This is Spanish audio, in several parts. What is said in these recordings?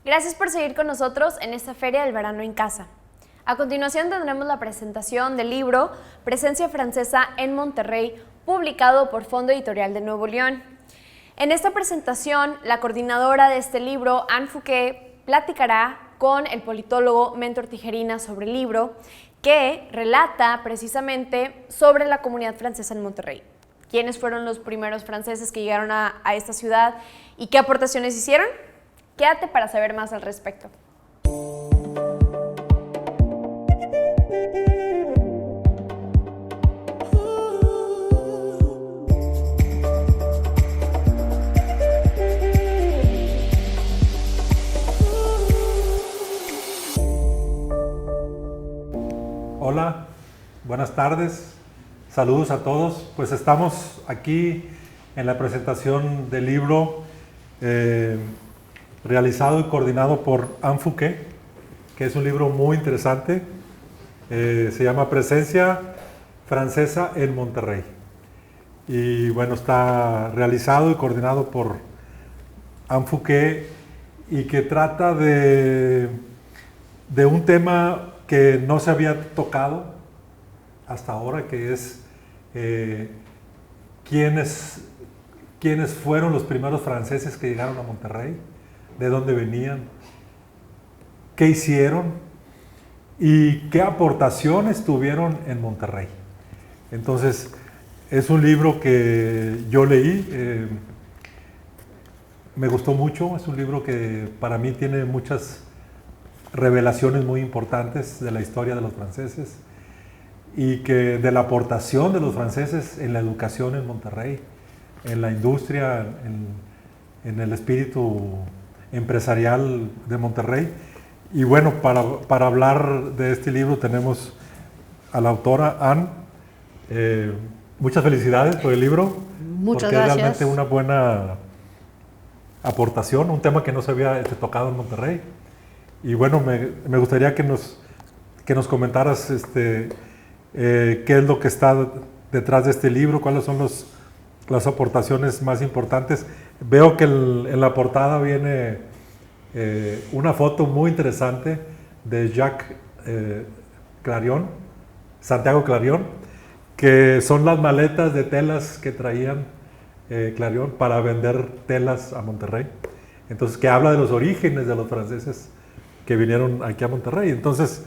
Gracias por seguir con nosotros en esta Feria del Verano en Casa. A continuación tendremos la presentación del libro Presencia Francesa en Monterrey, publicado por Fondo Editorial de Nuevo León. En esta presentación, la coordinadora de este libro, Anne Fouquet, platicará con el politólogo Mentor Tijerina sobre el libro, que relata precisamente sobre la comunidad francesa en Monterrey. ¿Quiénes fueron los primeros franceses que llegaron a esta ciudad y qué aportaciones hicieron? Quédate para saber más al respecto. Hola, buenas tardes, saludos a todos. Pues estamos aquí en la presentación del libro realizado y coordinado por Anne Fouquet, que es un libro muy interesante. Se llama Presencia Francesa en Monterrey. Y bueno, está realizado y coordinado por Anne Fouquet y que trata de un tema que no se había tocado hasta ahora, que es quiénes fueron los primeros franceses que llegaron a Monterrey, de dónde venían, qué hicieron y qué aportaciones tuvieron en Monterrey. Entonces, es un libro que yo leí, me gustó mucho, es un libro que para mí tiene muchas revelaciones muy importantes de la historia de los franceses y que de la aportación de los franceses en la educación en Monterrey, en la industria, en el espíritu empresarial de Monterrey. Y bueno, para hablar de este libro tenemos a la autora Anne. Muchas felicidades por el libro. Muchas porque gracias. Es realmente una buena aportación, un tema que no se había tocado en Monterrey. Y bueno, me gustaría que nos comentaras qué es lo que está detrás de este libro, cuáles son las aportaciones más importantes. Veo que en la portada viene una foto muy interesante de Jacques Clarion, Santiago Clarion, que son las maletas de telas que traían Clarion para vender telas a Monterrey. Entonces, que habla de los orígenes de los franceses que vinieron aquí a Monterrey. Entonces,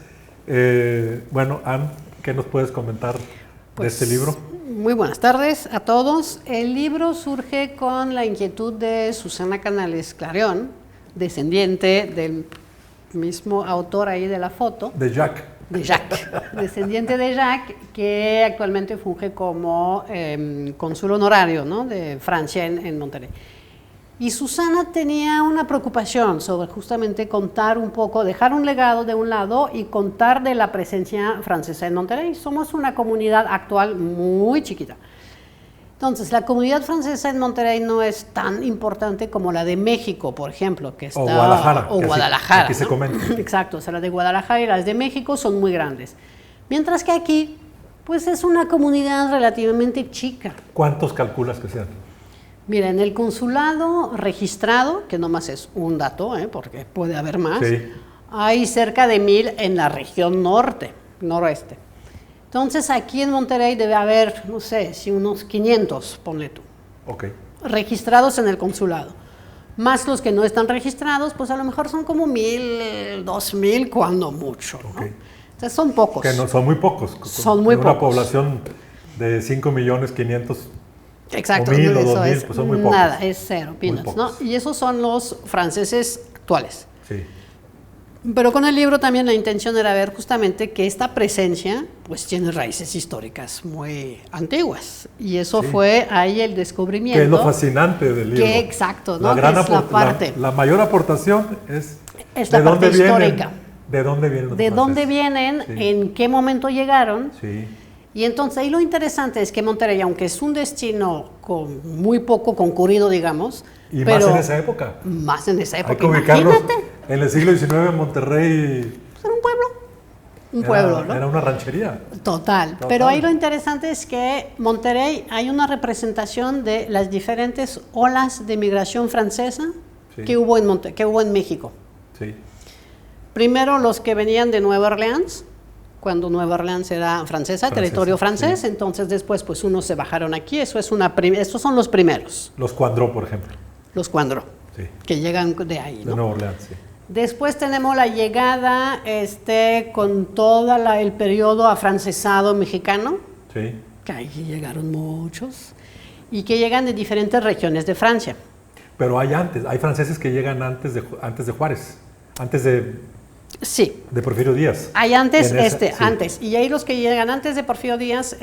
bueno, Anne, ¿qué nos puedes comentar de este libro? Muy buenas tardes a todos. El libro surge con la inquietud de Susana Canales Clarion, descendiente del mismo autor ahí de la foto. De Jacques. De Jacques, descendiente de Jacques, que actualmente funge como cónsul honorario, ¿no?, de Francia en Monterrey. Y Susana tenía una preocupación sobre justamente contar un poco, dejar un legado de un lado y contar de la presencia francesa en Monterrey. Somos una comunidad actual muy chiquita. Entonces, la comunidad francesa en Monterrey no es tan importante como la de México, por ejemplo, que está... O Guadalajara. O Guadalajara, aquí ¿no? se comenta. Exacto, o sea, las de Guadalajara y las de México son muy grandes. Mientras que aquí, pues es una comunidad relativamente chica. ¿Cuántos calculas que sean? Mira, en el consulado registrado, que nomás es un dato, porque puede haber más, Sí. hay cerca de 1000 en la región noroeste. Entonces, aquí en Monterrey debe haber, no sé, si unos 500, ponle tú, Ok. registrados en el consulado. Más los que no están registrados, pues a lo mejor son como 1000, 2000, cuando mucho, ¿no? Ok. Entonces, son pocos. Que no, son muy pocos. Son muy en una pocos. población de 5.500.000. Exacto, o 1000 o eso 2000, es pues son muy pocos. nada, es cero, Muy peanuts, ¿no? pocos. Y esos son los franceses actuales. Sí. Pero con el libro también la intención era ver justamente que esta presencia pues tiene raíces históricas muy antiguas. Y eso Sí. fue ahí el descubrimiento. Que es lo fascinante del libro. Que exacto, ¿no? La, gran Que es la apor- parte. la mayor aportación es Es la de parte dónde vienen, histórica. de dónde vienen los De dónde franceses. vienen, Sí. en qué momento llegaron. Sí. Y entonces ahí lo interesante es que Monterrey, aunque es un destino con muy poco concurrido, digamos, Y pero más en esa época. más en esa Hay época, que ubicarlos. imagínate, En el siglo XIX en Monterrey pues era un pueblo, ¿no? era una ranchería. Total. Total. Pero ahí lo interesante es que Monterrey hay una representación de las diferentes olas de migración francesa Sí. que hubo en México. Sí. Primero los que venían de Nueva Orleans, cuando Nueva Orleans era francesa, territorio francés, sí. Entonces después pues unos se bajaron aquí, estos son los primeros. Los Coindreau, por ejemplo. Los Coindreau, sí. Que llegan de ahí, de Nueva Orleans, sí. Después tenemos la llegada con todo el periodo afrancesado mexicano, sí. Que ahí llegaron muchos, y que llegan de diferentes regiones de Francia. Pero hay franceses que llegan antes de Juárez, antes de... Sí. De Porfirio Díaz. Hay antes, antes. Y ahí los que llegan antes de Porfirio Díaz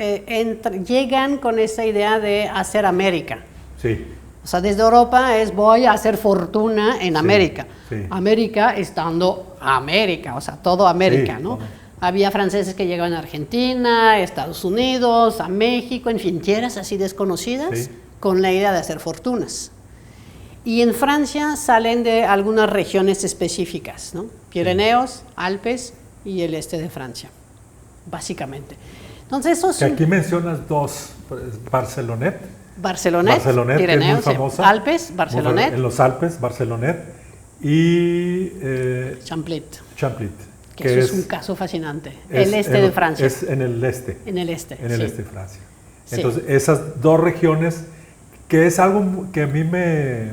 llegan con esa idea de hacer América. Sí. O sea, desde Europa voy a hacer fortuna en América. Sí. América estando América, o sea, todo América, sí, ¿no? Todo. Había franceses que llegaban a Argentina, Estados Unidos, a México, en fin, tierras así desconocidas, sí. Con la idea de hacer fortunas. Y en Francia salen de algunas regiones específicas, ¿no? Pirineos, sí. Alpes y el este de Francia, básicamente. Entonces, esos... Aquí mencionas dos, Barcelonet, Pirineos, que es muy famosa. Alpes, Barcelonet. En los Alpes, Barcelonet y... Champlit. Que eso es un caso fascinante. El este de Francia. Es en el este. En el este, En el este de Francia. Entonces, sí. Esas dos regiones, que es algo que a mí me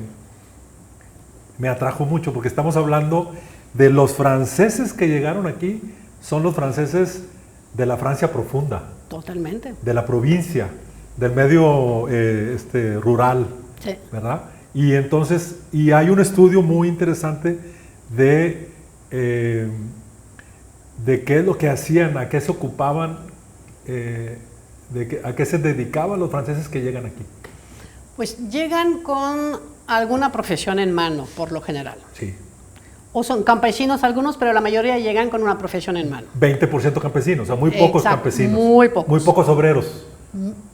atrajo mucho, porque estamos hablando de los franceses que llegaron aquí, son los franceses de la Francia profunda. Totalmente. De la provincia, del medio rural, sí. ¿Verdad? Y entonces, hay un estudio muy interesante de qué es lo que hacían, a qué se ocupaban, a qué se dedicaban los franceses que llegan aquí. Pues llegan con alguna profesión en mano, por lo general. Sí. O son campesinos algunos, pero la mayoría llegan con una profesión en mano. 20% campesinos, o sea, muy pocos campesinos. Muy pocos. Muy pocos obreros.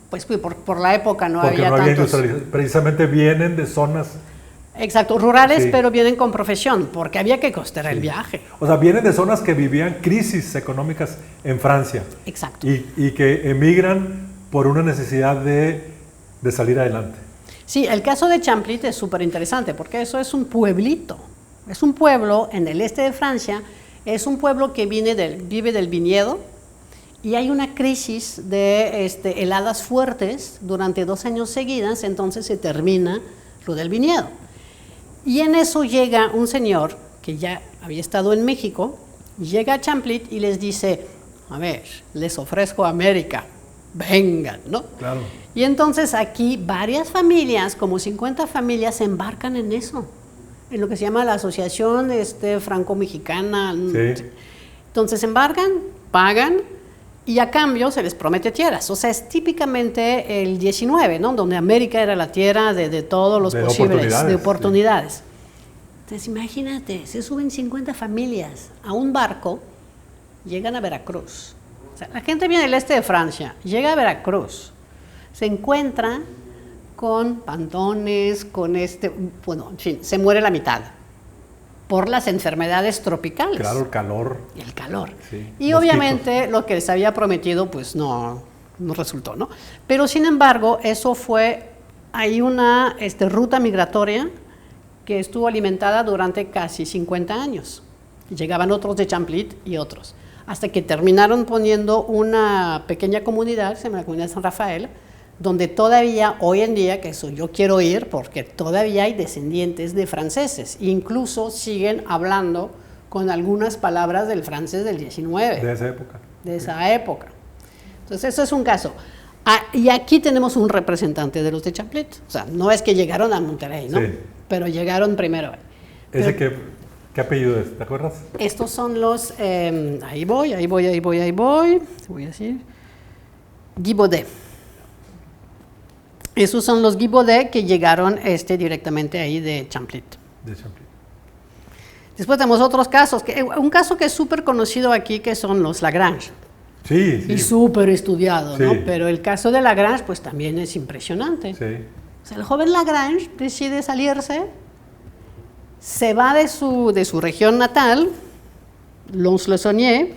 Pues por la época no Porque había no había tantos. Precisamente vienen de zonas... Exacto, rurales, sí. Pero vienen con profesión, porque había que costear sí. el viaje. O sea, vienen de zonas que vivían crisis económicas en Francia. Exacto. Y que emigran por una necesidad de salir adelante. Sí, el caso de Champlit es súper interesante, porque eso es un pueblito. Es un pueblo en el este de Francia, es un pueblo que vive del viñedo, y hay una crisis de heladas fuertes durante 2 años seguidas, entonces se termina lo del viñedo. Y en eso llega un señor que ya había estado en México, llega a Champlit y les dice, a ver, les ofrezco América, vengan, ¿no? Claro. Y entonces aquí varias familias, como 50 familias, se embarcan en eso, en lo que se llama la Asociación Franco-Mexicana. Sí. Entonces embarcan, pagan, y a cambio se les promete tierras. O sea, es típicamente el 19, ¿no? Donde América era la tierra de todos los posibles, de oportunidades. Sí. Entonces, imagínate, se suben 50 familias a un barco, llegan a Veracruz. O sea, la gente viene del este de Francia, llega a Veracruz, se encuentra con pantones, bueno, en fin, se muere la mitad por las enfermedades tropicales. Claro, el calor. El calor. Sí, y mosquitos. Obviamente lo que les había prometido pues no resultó, ¿no? Pero sin embargo, eso hay una ruta migratoria que estuvo alimentada durante casi 50 años. Llegaban otros de Champlit y otros, hasta que terminaron poniendo una pequeña comunidad, se llama la comunidad de San Rafael, donde todavía hoy en día, que eso yo quiero ir porque todavía hay descendientes de franceses, incluso siguen hablando con algunas palabras del francés del 19. De esa época. De esa época. Entonces eso es un caso. Y aquí tenemos un representante de los de Champlit, o sea, no es que llegaron a Monterrey, ¿no? Sí. Pero llegaron primero. ¿Ese qué apellido es? ¿Te acuerdas? Estos son los, ahí voy a decir, Guy Baudet. Esos son los Guy Baudet que llegaron directamente ahí de Champlit. De Champlit. Después tenemos otros casos, un caso que es súper conocido aquí, que son los Lagrange. Sí, sí. Y súper estudiado, sí. ¿no? Pero el caso de Lagrange, pues también es impresionante. Sí. O sea, el joven Lagrange decide salirse, se va de su región natal, Lons-le-Saunier,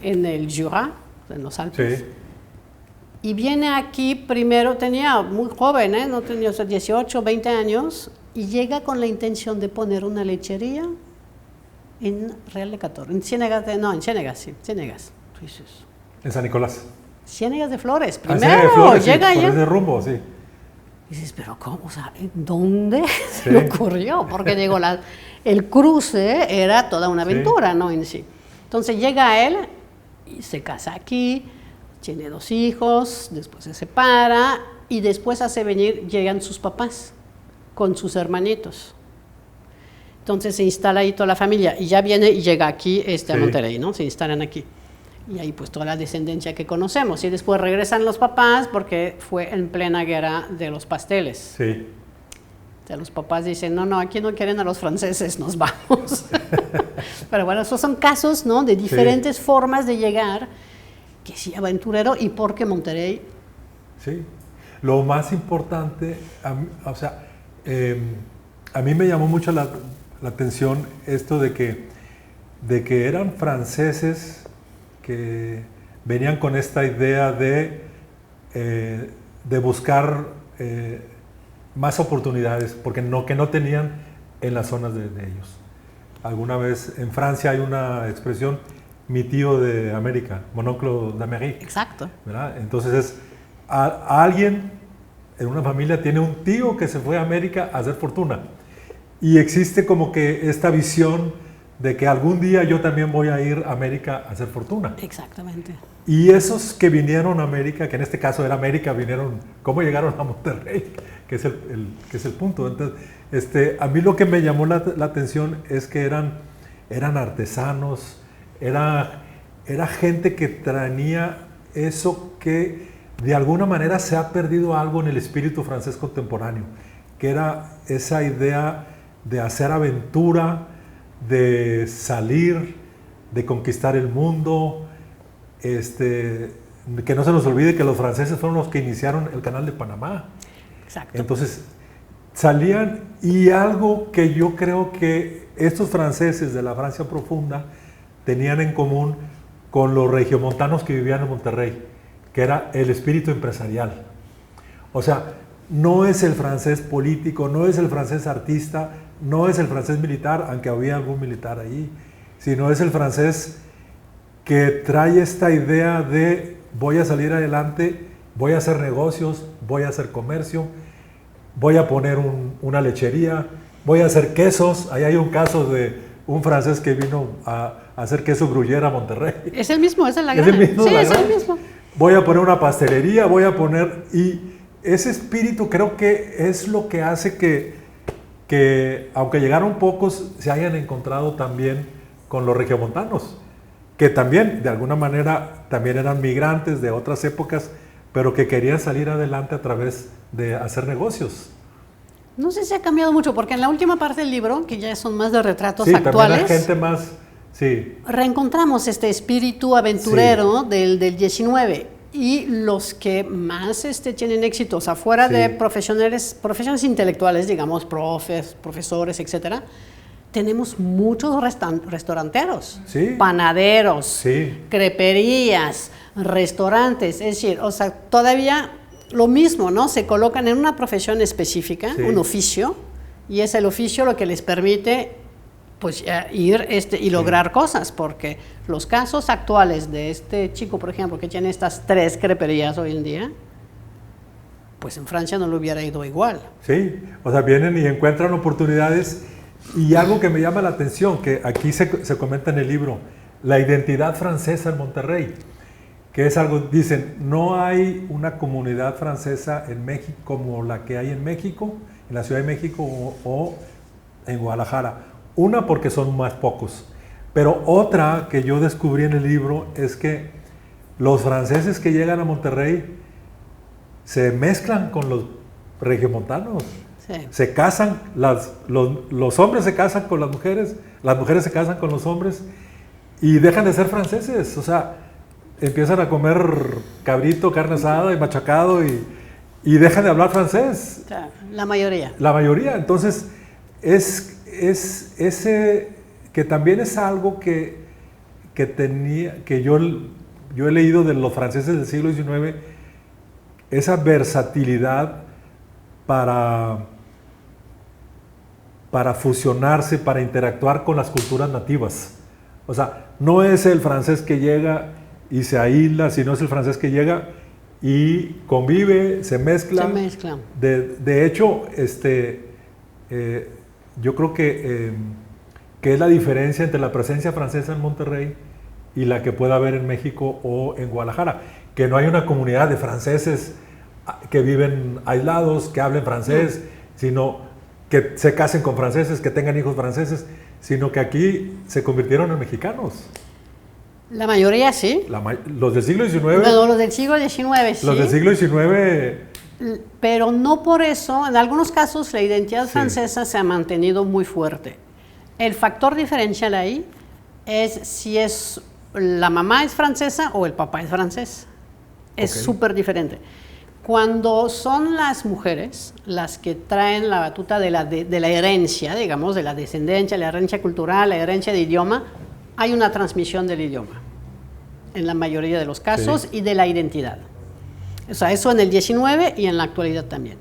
en el Jura, en los Alpes. Sí. Y viene aquí primero, tenía muy joven, no tenía 18, 20 años, y llega con la intención de poner una lechería En Real de 14, en Ciénegas, en Ciénegas, sí, Ciénegas. Entonces, En San Nicolás. Ciénegas de Flores, Ah, primero, Ciénaga de Flores, sí, llega por allá. ese rumbo, sí. Y dices, pero ¿cómo? O sea, ¿dónde Sí. se le ocurrió? Porque digo, el cruce era toda una Sí. aventura, ¿no? En sí. Entonces llega él y se casa aquí, tiene 2 hijos, después se separa y después llegan sus papás con sus hermanitos. Entonces se instala ahí toda la familia y ya viene y llega aquí a Sí. Monterrey, ¿no? Se instalan aquí. Y ahí pues toda la descendencia que conocemos. Y después regresan los papás porque fue en plena guerra de los pasteles. Sí. O sea, los papás dicen, no, aquí no quieren a los franceses, nos vamos. Pero bueno, esos son casos, ¿no? De diferentes formas de llegar, que sí, aventurero, y porque Monterrey... Sí. Lo más importante, a mí me llamó mucho la atención esto de que eran franceses que venían con esta idea de buscar más oportunidades, porque que no tenían en las zonas de ellos. Alguna vez en Francia hay una expresión, mi tío de América, mon oncle d'Amérique. Exacto. ¿Verdad? Entonces alguien en una familia tiene un tío que se fue a América a hacer fortuna. Y existe como que esta visión de que algún día yo también voy a ir a América a hacer fortuna. Exactamente. Y esos que vinieron a América, que en este caso era América, ¿cómo llegaron a Monterrey? Que es el punto. Entonces, a mí lo que me llamó la atención es que eran artesanos, era gente que traía eso que de alguna manera se ha perdido algo en el espíritu francés contemporáneo, que era esa idea de hacer aventura, de salir, de conquistar el mundo, que no se nos olvide que los franceses fueron los que iniciaron el canal de Panamá. Exacto. Entonces salían, y algo que yo creo que estos franceses de la Francia profunda tenían en común con los regiomontanos que vivían en Monterrey, que era el espíritu empresarial. O sea, no es el francés político, no es el francés artista, no es el francés militar, aunque había algún militar ahí, sino es el francés que trae esta idea de voy a salir adelante, voy a hacer negocios, voy a hacer comercio, voy a poner una lechería, voy a hacer quesos. Ahí hay un caso de un francés que vino a hacer queso gruyère a Monterrey. Es el mismo, es el Es el mismo, sí, la es gran. el mismo. Voy a poner una pastelería, y ese espíritu creo que es lo que hace que aunque llegaron pocos, se hayan encontrado también con los regiomontanos, que también, de alguna manera, también eran migrantes de otras épocas, pero que querían salir adelante a través de hacer negocios. No sé si ha cambiado mucho, porque en la última parte del libro, que ya son más de retratos Sí, actuales, también hay gente más, sí. reencontramos este espíritu aventurero del 19, y los que más tienen éxitos afuera Sí. de profesiones intelectuales, digamos, profesores, etcétera, tenemos muchos restauranteros, Sí. panaderos, Sí. creperías, restaurantes, es decir, o sea, todavía lo mismo, ¿no? Se colocan en una profesión específica, Sí. un oficio, y es el oficio lo que les permite pues ir y lograr cosas, porque los casos actuales de este chico, por ejemplo, que tiene estas 3 creperías hoy en día, pues en Francia no le hubiera ido igual. Sí, o sea, vienen y encuentran oportunidades, y algo que me llama la atención, que aquí se comenta en el libro, la identidad francesa en Monterrey, que es algo, dicen, no hay una comunidad francesa en México como la que hay en México, en la Ciudad de México o en Guadalajara. Una, porque son más pocos, pero otra que yo descubrí en el libro es que los franceses que llegan a Monterrey se mezclan con los regiomontanos. Sí. Se casan, los hombres se casan con las mujeres se casan con los hombres, y dejan de ser franceses. O sea, empiezan a comer cabrito, carne asada y machacado, y dejan de hablar francés. O sea, la mayoría. La mayoría. Entonces, es ese que también es algo que yo he leído de los franceses del siglo XIX, esa versatilidad para para fusionarse, para interactuar con las culturas nativas. O sea, no es el francés que llega y se aísla, sino es el francés que llega y convive, se mezcla. Se mezcla. De hecho, yo creo que es la diferencia entre la presencia francesa en Monterrey y la que pueda haber en México o en Guadalajara, que no hay una comunidad de franceses que viven aislados, que hablen francés, sino que se casen con franceses, que tengan hijos franceses, sino que aquí se convirtieron en mexicanos. La mayoría sí. Los del siglo XIX. Bueno, los del siglo XIX sí. Los del siglo XIX. Pero no por eso, en algunos casos la identidad Sí. francesa se ha mantenido muy fuerte. El factor diferencial ahí es si es la mamá es francesa o el papá es francés. Es Ok. súper diferente. Cuando son las mujeres las que traen la batuta de la herencia, digamos, de la descendencia, la herencia cultural, la herencia de idioma, hay una transmisión del idioma en la mayoría de los casos Sí. y de la identidad. O sea, eso en el 19 y en la actualidad también.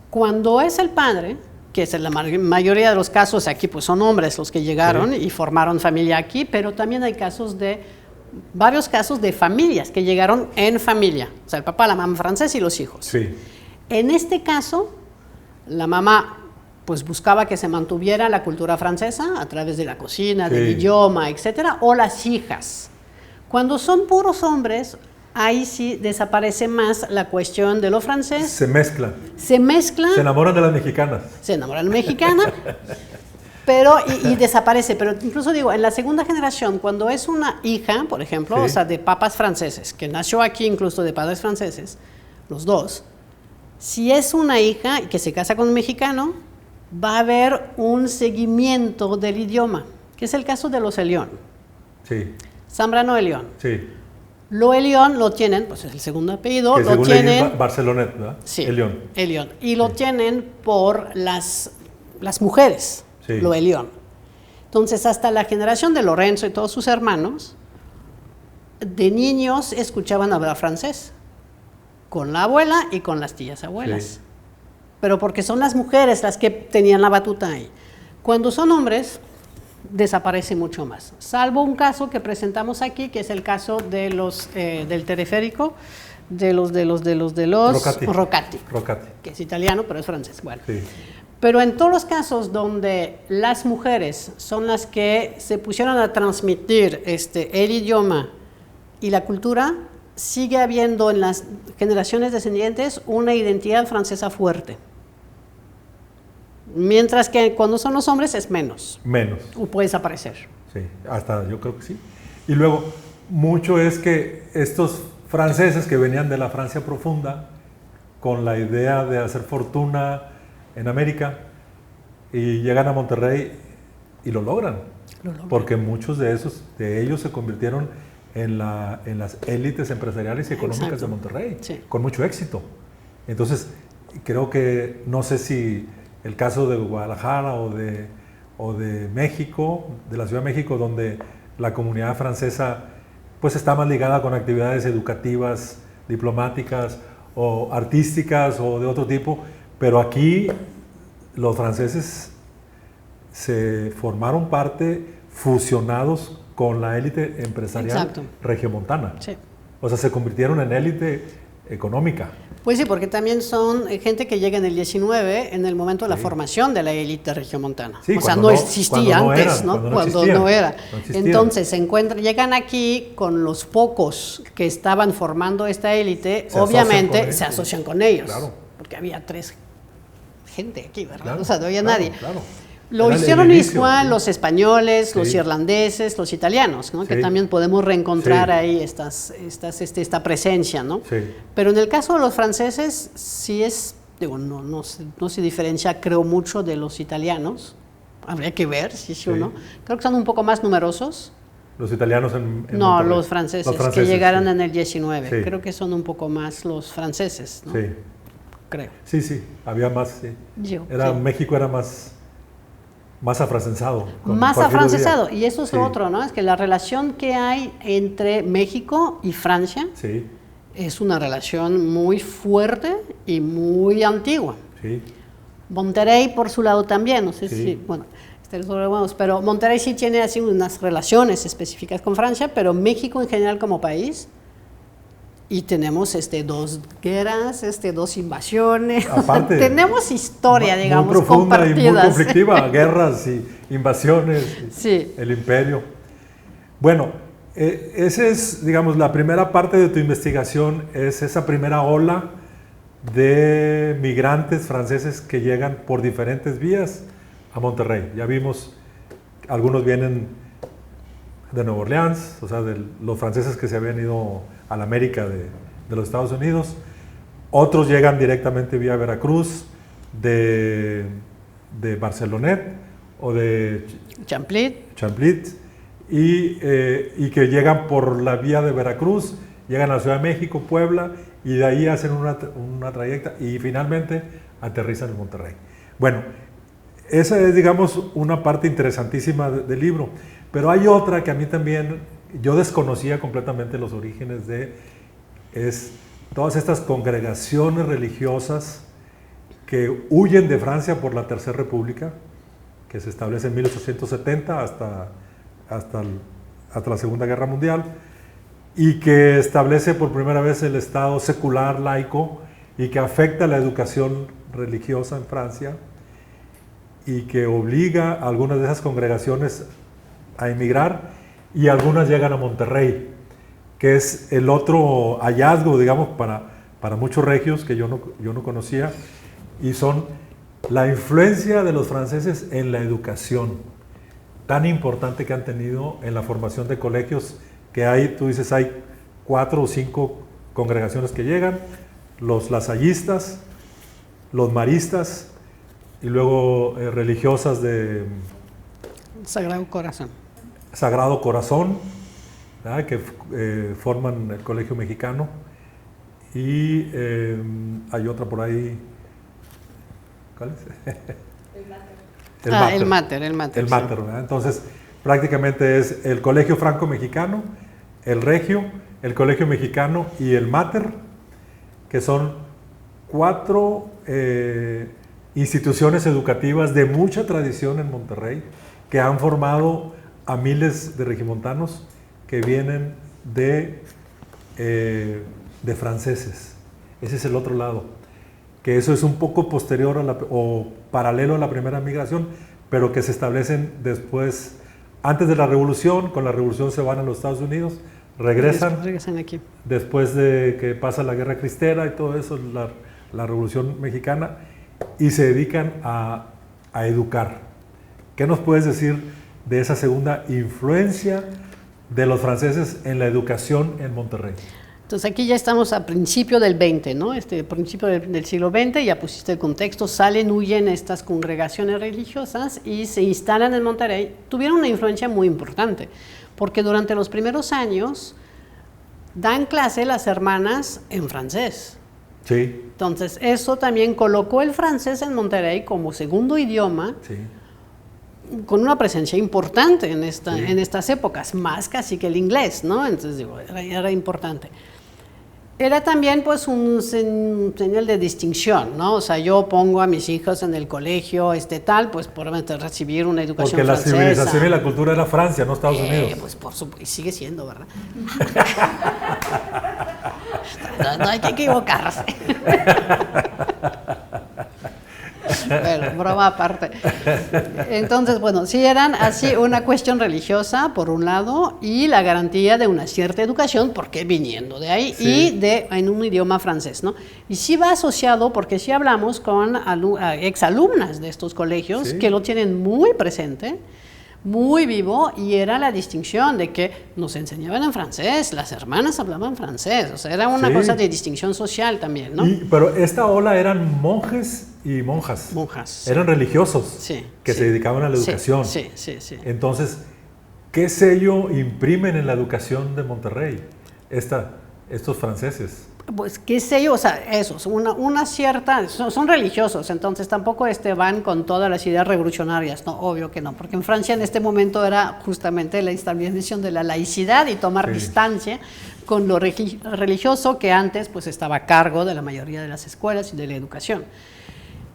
Cuando es el padre, que es en la mayoría de los casos aquí, pues son hombres los que llegaron Sí. y formaron familia aquí, pero también hay varios casos de familias que llegaron en familia. O sea, el papá, la mamá francés y los hijos. Sí. En este caso, la mamá pues buscaba que se mantuviera la cultura francesa a través de la cocina, del Sí. idioma, etcétera, o las hijas. Cuando son puros hombres, ahí sí desaparece más la cuestión de lo francés, Se mezclan. se mezcla, Se enamoran de las mexicanas. se enamora la mexicana, pero y desaparece. Pero incluso digo, en la segunda generación, cuando es una hija, por ejemplo, Sí. o sea, de papas franceses, que nació aquí incluso de padres franceses, los dos, si es una hija que se casa con un mexicano, va a haber un seguimiento del idioma, que es el caso de los Elión, Sí, Zambrano Elión. sí. Lo Elión lo tienen, pues es el segundo apellido, Que lo según leí tienen... es Barcelonet, ¿verdad? Sí, Elión. Elión. Y lo tienen por las mujeres, Sí. lo Elión. Entonces, hasta la generación de Lorenzo y todos sus hermanos, de niños escuchaban hablar francés, con la abuela y con las tías abuelas. Sí. Pero porque son las mujeres las que tenían la batuta ahí. Cuando son hombres, desaparece mucho más. Salvo un caso que presentamos aquí, que es el caso de los del teleférico, de los Rocati, Rocati. que es italiano, pero es francés. Bueno. Sí. Pero en todos los casos donde las mujeres son las que se pusieron a transmitir el idioma y la cultura, sigue habiendo en las generaciones descendientes una identidad francesa fuerte. Mientras que cuando son los hombres es menos, Menos. o puede desaparecer. Sí, hasta yo creo que sí. Y luego, mucho es que estos franceses que venían de la Francia profunda, con la idea de hacer fortuna en América, y llegan a Monterrey y lo logran. Porque muchos de ellos se convirtieron en las élites empresariales y económicas Exacto. de Monterrey, Sí. con mucho éxito. Entonces, creo que, no sé si el caso de Guadalajara o de México, de la Ciudad de México, donde la comunidad francesa pues está más ligada con actividades educativas, diplomáticas o artísticas o de otro tipo, pero aquí los franceses se formaron parte fusionados con la élite empresarial Exacto. regiomontana. Sí. O sea, se convirtieron en élite económica. Pues sí, porque también son gente que llega en el 19, en el momento de la Sí. formación de la élite regiomontana. Sí, o sea, cuando no no- existía cuando no antes, eran, ¿no? cuando no Cuando existían, no era. no existían. Entonces llegan aquí con los pocos que estaban formando esta élite, Se asocian con obviamente ellos, se sí. asocian con ellos. Claro. Porque había 3 gente aquí, ¿verdad? Claro, O sea, no había claro, nadie. claro. Lo Era el hicieron inicio, igual sí. los españoles, los Sí. irlandeses, los italianos, ¿no? Que Sí. también podemos reencontrar Sí. ahí esta presencia, ¿no? Sí. Pero en el caso de los franceses, sí es, digo, no se diferencia, creo, mucho de los italianos. Habría que ver si sí o Sí. no. Creo que son un poco más numerosos. Los italianos en No, Monterrey. los franceses que llegaron sí. en el 19. Sí. Creo que son un poco más los franceses, ¿no? Sí, Creo. sí, había más. Sí. Yo, sí. México era más afrancesado. con Más Porfirio afrancesado. Díaz. Y eso es Sí, lo otro, ¿no? Es que la relación que hay entre México y Francia Sí, es una relación muy fuerte y muy antigua. sí. Monterrey por su lado también, no sé Sí. si, bueno, pero Monterrey sí tiene así unas relaciones específicas con Francia, pero México en general como país, y tenemos dos guerras, dos invasiones, Aparte, tenemos historia, digamos, muy profunda y muy compartidas. conflictiva, guerras y invasiones, Sí. el imperio. Bueno, esa es, digamos, la primera parte de tu investigación, es esa primera ola de migrantes franceses que llegan por diferentes vías a Monterrey. Ya vimos, algunos vienen de Nueva Orleans, o sea, de los franceses que se habían ido a la América de los Estados Unidos. Otros llegan directamente vía Veracruz, de Barcelonet o de Champlit, y que llegan por la vía de Veracruz, llegan a la Ciudad de México, Puebla, y de ahí hacen una trayecta y finalmente aterrizan en Monterrey. Bueno, esa es, digamos, una parte interesantísima del libro, pero hay otra que a mí también, yo desconocía completamente los orígenes es todas estas congregaciones religiosas que huyen de Francia por la Tercera República, que se establece en 1870 hasta la Segunda Guerra Mundial, y que establece por primera vez el Estado secular, laico, y que afecta la educación religiosa en Francia, y que obliga a algunas de esas congregaciones a emigrar, y algunas llegan a Monterrey, que es el otro hallazgo, digamos, para muchos regios que yo no conocía, y son la influencia de los franceses en la educación, tan importante que han tenido en la formación de colegios, que hay, tú dices, hay 4 o 5 congregaciones que llegan, los lasallistas, los maristas, y luego religiosas de Sagrado Corazón, ¿verdad? Que forman el Colegio Mexicano, y hay otra por ahí, ¿cuál es? El Mater. El Mater, ¿verdad? Entonces, prácticamente es el Colegio Franco-Mexicano, el Regio, el Colegio Mexicano y el Mater, que son 4 instituciones educativas de mucha tradición en Monterrey, que han formado a miles de regimontanos que vienen de franceses. Ese es el otro lado, que eso es un poco posterior o paralelo a la primera migración, pero que se establecen después, antes de la Revolución. Con la Revolución se van a los Estados Unidos, regresan aquí. Después de que pasa la Guerra Cristera y todo eso, la Revolución Mexicana, y se dedican a educar. ¿Qué nos puedes decir de esa segunda influencia de los franceses en la educación en Monterrey? Entonces aquí ya estamos a principio del 20, ¿no? Principio del siglo XX, ya pusiste el contexto, huyen estas congregaciones religiosas y se instalan en Monterrey. Tuvieron una influencia muy importante, porque durante los primeros años dan clase las hermanas en francés. Sí. Entonces eso también colocó el francés en Monterrey como segundo idioma, Sí. con una presencia importante en estas épocas, más casi que el inglés, ¿no? Entonces digo, era importante. Era también pues un señal de distinción, ¿no? O sea, yo pongo a mis hijos en el colegio tal, pues por recibir una educación francesa. Porque la civilización y la cultura era Francia, no Estados Unidos. Pues por supuesto, y sigue siendo, ¿verdad? No hay que equivocarse. Bueno, broma aparte. Entonces, bueno, sí eran así una cuestión religiosa, por un lado, y la garantía de una cierta educación, porque viniendo de ahí, sí, y en un idioma francés, ¿no? Y sí va asociado, porque sí hablamos con exalumnas de estos colegios, sí, que lo tienen muy presente, muy vivo, y era la distinción de que nos enseñaban en francés, las hermanas hablaban francés, o sea, era una cosa de distinción social también, ¿no? Pero esta ola eran monjes y monjas. Monjas. Eran religiosos que se dedicaban a la educación. Sí. Entonces, ¿qué sello imprimen en la educación de Monterrey estos franceses? Pues qué sé yo, o sea, eso, una cierta, son religiosos, entonces tampoco van con todas las ideas revolucionarias, no, obvio que no, porque en Francia en este momento era justamente la instalación de la laicidad y tomar distancia con lo religioso que antes pues estaba a cargo de la mayoría de las escuelas y de la educación.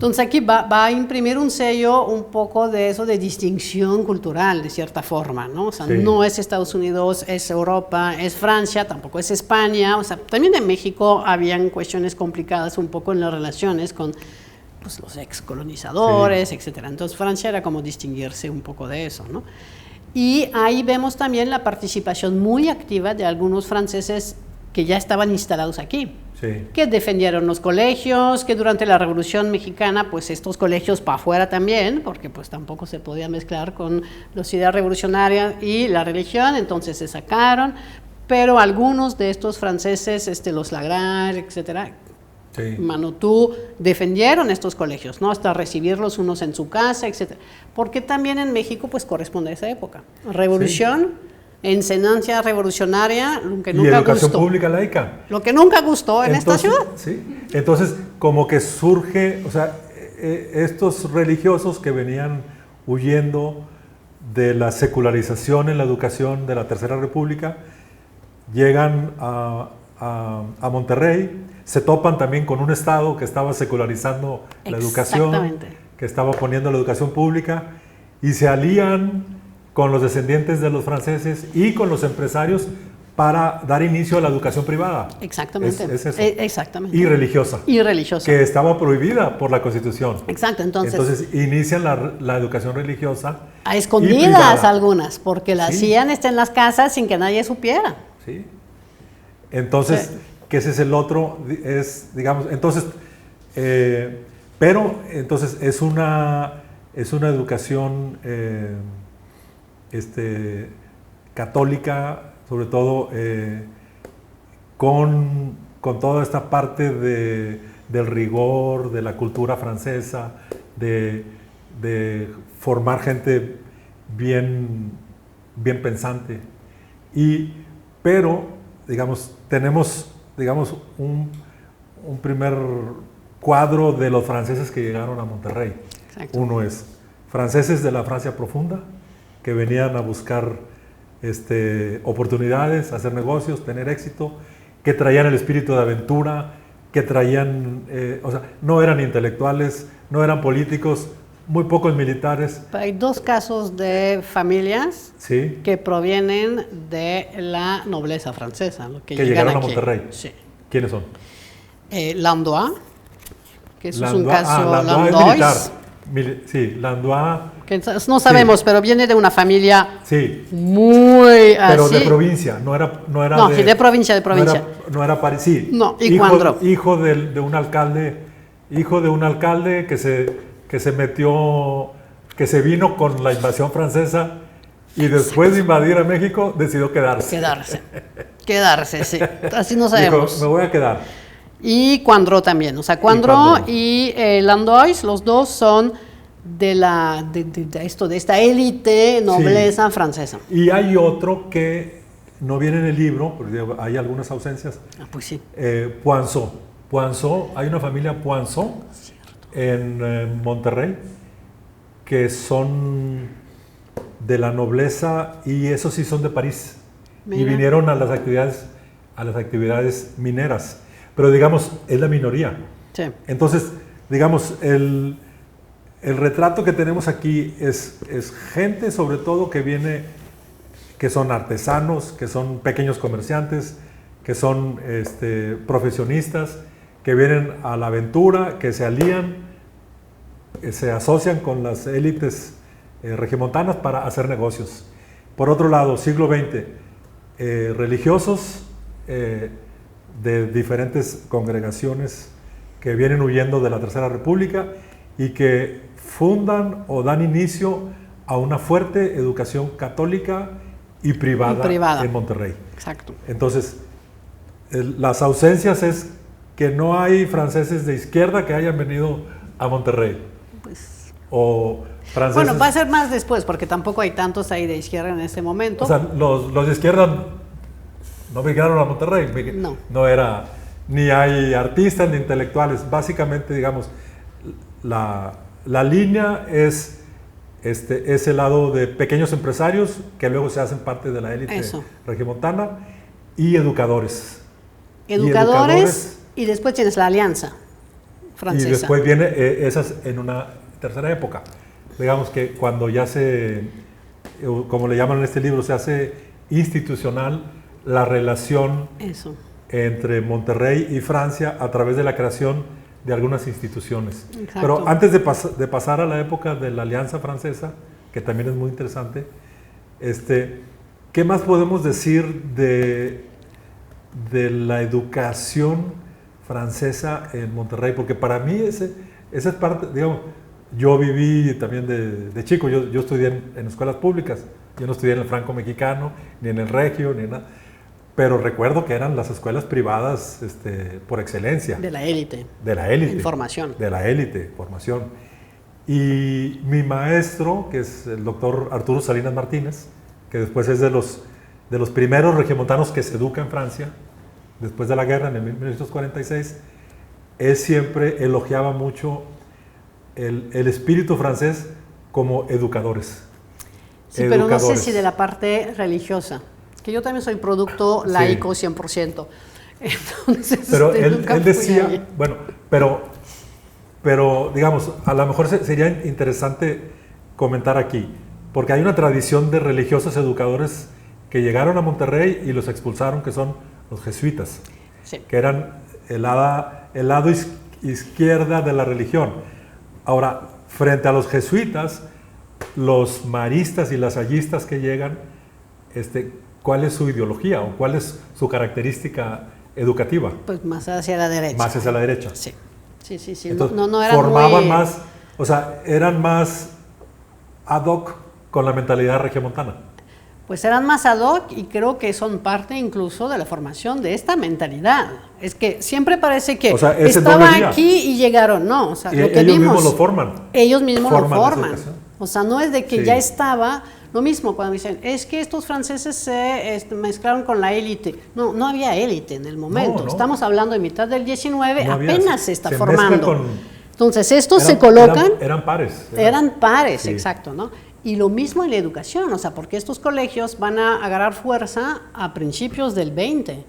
Entonces aquí va a imprimir un sello un poco de eso de distinción cultural, de cierta forma, ¿no? O sea, Sí. no es Estados Unidos, es Europa, es Francia, tampoco es España. O sea, también en México habían cuestiones complicadas un poco en las relaciones con pues, los excolonizadores, etcétera. Entonces Francia era como distinguirse un poco de eso, ¿no? Y ahí vemos también la participación muy activa de algunos franceses que ya estaban instalados aquí, Sí. que defendieron los colegios, que durante la Revolución Mexicana, pues estos colegios para afuera también, porque pues tampoco se podía mezclar con las ideas revolucionarias y la religión, entonces se sacaron, pero algunos de estos franceses, los Lagrange, etcétera, Sí. Manotú, defendieron estos colegios, ¿no? Hasta recibirlos unos en su casa, etcétera. Porque también en México, pues, corresponde a esa época. Revolución, enseñanza revolucionaria, lo que Y nunca educación gustó. pública laica. Lo que nunca gustó en esta ciudad. Sí. Entonces, como que surge, o sea, estos religiosos que venían huyendo de la secularización en la educación de la Tercera República, llegan a Monterrey, se topan también con un Estado que estaba secularizando la educación, Exactamente. que estaba poniendo la educación pública, y se alían con los descendientes de los franceses y con los empresarios para dar inicio a la educación privada. Exactamente. Es eso. Exactamente. Y religiosa. Y religiosa. Que estaba prohibida por la Constitución. Exacto, entonces Inician la educación religiosa. a y escondidas privada. algunas, porque la Sí. hacían en las casas sin que nadie supiera. ¿Sí? Entonces, Sí. que ese es el otro, digamos, entonces, pero entonces es una educación católica, sobre todo con toda esta parte del rigor, de la cultura francesa, de formar gente bien pensante. Pero, digamos, tenemos un primer cuadro de los franceses que llegaron a Monterrey. Exacto. Uno es franceses de la Francia profunda, que venían a buscar oportunidades, hacer negocios, tener éxito, que traían el espíritu de aventura, que traían, o sea, no eran intelectuales, no eran políticos, muy pocos militares. Hay dos casos de familias Sí. que provienen de la nobleza francesa, lo que Que llegan llegaron a aquí. Monterrey. Sí. ¿Quiénes son? Landois, que eso es un Landois, caso Landois es Landois, militar. Sí, Landois, que no sabemos, pero viene de una familia sí, muy pero así. de provincia, no era No, sí, de provincia, de provincia. No era sí. No, y Cuandro. Hijo de un alcalde que se metió, que se vino con la invasión francesa y después de invadir a México decidió quedarse. Quedarse, sí. Así no Dijo, sabemos. me voy a quedar. Y Cuandro también. O sea, Cuandro y Landois, los dos son de esta élite nobleza francesa. Y hay otro que no viene en el libro, porque hay algunas ausencias. Ah, pues sí. Poinçon, hay una familia Poinçon en Monterrey que son de la nobleza y esos sí son de París. Mira. Y vinieron a las actividades mineras, pero digamos es la minoría. Sí. Entonces, digamos el retrato que tenemos aquí es gente sobre todo que son artesanos, que son pequeños comerciantes, que son profesionistas, que vienen a la aventura, que se alían, se asocian con las élites regiomontanas para hacer negocios. Por otro lado, siglo XX, religiosos de diferentes congregaciones que vienen huyendo de la Tercera República y que fundan o dan inicio a una fuerte educación católica y privada en Monterrey. Exacto. Entonces, las ausencias es que no hay franceses de izquierda que hayan venido a Monterrey. Pues, O franceses... bueno, va a ser más después, porque tampoco hay tantos ahí de izquierda en este momento. O sea, los de izquierda no migraron a Monterrey. No era... Ni hay artistas ni intelectuales. Básicamente, digamos, la línea es el lado de pequeños empresarios que luego se hacen parte de la élite regiomontana y educadores. Educadores y después tienes la alianza francesa. Y después viene esas en una tercera época. Digamos que cuando ya como le llaman en este libro, se hace institucional la relación Eso. entre Monterrey y Francia a través de la creación de algunas instituciones. Exacto. Pero antes de pasar a la época de la Alianza Francesa, que también es muy interesante, ¿qué más podemos decir de la educación francesa en Monterrey? Porque para mí esa es parte, digamos, yo viví también de chico, yo estudié en escuelas públicas, yo no estudié en el Franco Mexicano, ni en el Regio, ni nada, pero recuerdo que eran las escuelas privadas por excelencia. De la élite. De la élite. En formación. De la élite, formación. Y mi maestro, que es el doctor Arturo Salinas Martínez, que después es de los primeros regiomontanos que se educa en Francia, después de la guerra, en el 1946, él siempre elogiaba mucho el espíritu francés como educadores. Sí, pero no sé si de la parte religiosa, que yo también soy producto laico 100%. Entonces, pero él nunca fui decía, ahí. bueno, pero digamos, a lo mejor sería interesante comentar aquí, porque hay una tradición de religiosos educadores que llegaron a Monterrey y los expulsaron, que son los jesuitas, Sí. que eran el lado izquierda de la religión. Ahora, frente a los jesuitas, los maristas y lasallistas que llegan, ¿cuál es su ideología o cuál es su característica educativa? Pues más hacia la derecha. Más hacia la derecha. Sí. Entonces, no era formaban muy... más, o sea, eran más ad hoc con la mentalidad regiomontana. Pues eran más ad hoc y creo que son parte incluso de la formación de esta mentalidad. Es que siempre parece que estaban aquí y llegaron. No, o sea, lo que ellos vimos, mismos lo forman. Ellos mismos lo forman. Esa O sea, no es de que sí. ya estaba. Lo mismo cuando dicen, es que estos franceses se mezclaron con la élite. No, no había élite en el momento. No. Estamos hablando de mitad del 19, No había, apenas se está se formando. con, Entonces, estos eran, se colocan. Eran pares. Eran pares, sí. exacto, ¿no? Y lo mismo en la educación, o sea, porque estos colegios van a agarrar fuerza a principios del 20.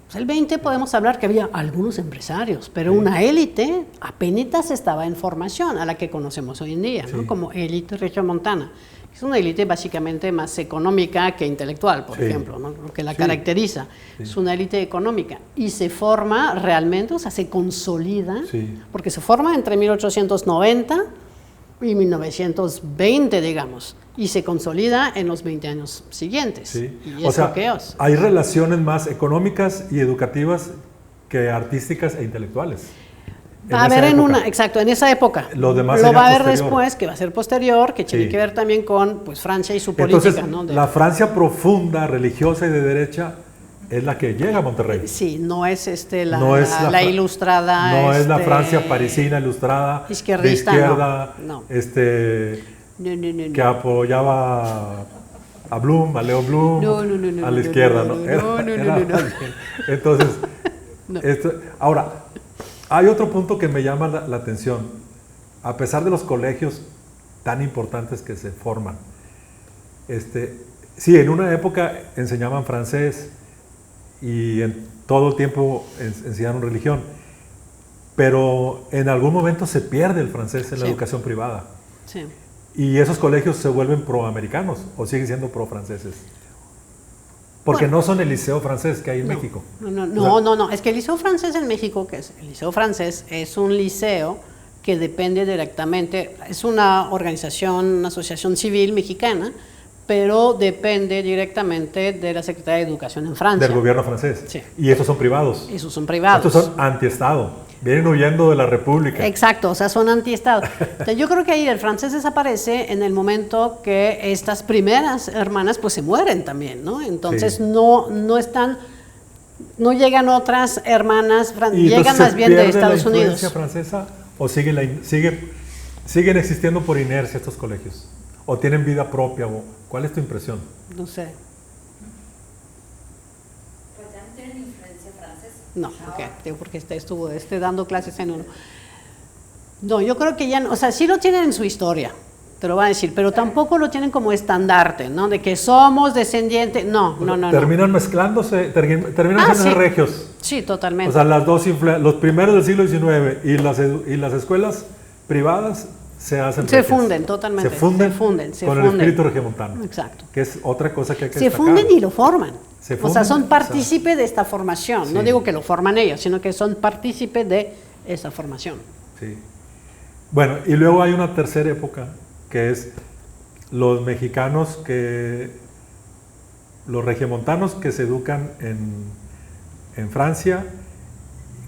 Pues el 20 podemos hablar que había algunos empresarios, pero sí. una élite apenas estaba en formación, a la que conocemos hoy en día, ¿no? Sí. Como élite regiomontana. Es una élite básicamente más económica que intelectual, por sí. ejemplo, ¿no? Lo que la sí. caracteriza. Sí. Es una élite económica y se forma realmente, o sea, se consolida, Sí. porque se forma entre 1890 y 1920, digamos, y se consolida en los 20 años siguientes. Sí. Y O es sea, lo que es. hay relaciones más económicas y educativas que artísticas e intelectuales. Va a haber exacto, en esa época. Lo demás va a haber posterior. después, que va a ser posterior, que tiene Sí. que ver también con pues, Francia y su política. Entonces, ¿no? la Francia profunda, religiosa y de derecha es la que llega a Monterrey. Sí, no es No es la ilustrada. No es la Francia parisina ilustrada, izquierdista, de izquierda, no. que apoyaba a Blum, a Leo Blum, a la izquierda. No. Entonces, No. ahora, hay otro punto que me llama la atención. A pesar de los colegios tan importantes que se forman, sí, en una época enseñaban francés y en todo el tiempo enseñaron religión, pero en algún momento se pierde el francés en la Sí. educación privada. Sí. Y esos colegios se vuelven pro-americanos o siguen siendo pro-franceses. Porque Bueno. no son el liceo francés que hay en México. No. Es que el Liceo Francés en México, que es el Liceo Francés, es un liceo que depende directamente, es una organización, una asociación civil mexicana, pero depende directamente de la Secretaría de Educación en Francia. Del gobierno francés. Sí. Y estos son privados. Esos son privados. Estos son antiestado. Vienen huyendo de la República. Exacto, o sea, son antiestado. Entonces, yo creo que ahí el francés desaparece en el momento que estas primeras hermanas pues se mueren también, ¿no? Entonces Sí. no están, no llegan otras hermanas, ¿Y llegan entonces más se bien de pierde Estados la Unidos. influencia francesa o siguen existiendo por inercia estos colegios? ¿O tienen vida propia? ¿Cuál es tu impresión? No sé. Pues ya no tienen influencia francesa. No, ok, digo porque estuvo dando clases en uno. No, yo creo que ya no, o sea, sí lo tienen en su historia, te lo van a decir, pero tampoco lo tienen como estandarte, ¿no? De que somos descendientes, no. Terminan mezclándose, terminan siendo sí. regios. Sí, totalmente. O sea, los primeros del siglo XIX y las escuelas privadas se hacen Se regias. funden totalmente. Se funden con el espíritu regiomontano. Exacto. Que es otra cosa que hay que Se destacar. funden y lo forman. Se O sea, son funden, partícipes de esta formación. Sí. No digo que lo forman ellos, sino que son partícipes de esa formación. Sí. Bueno, y luego hay una tercera época, que es los mexicanos los regiomontanos que se educan en Francia,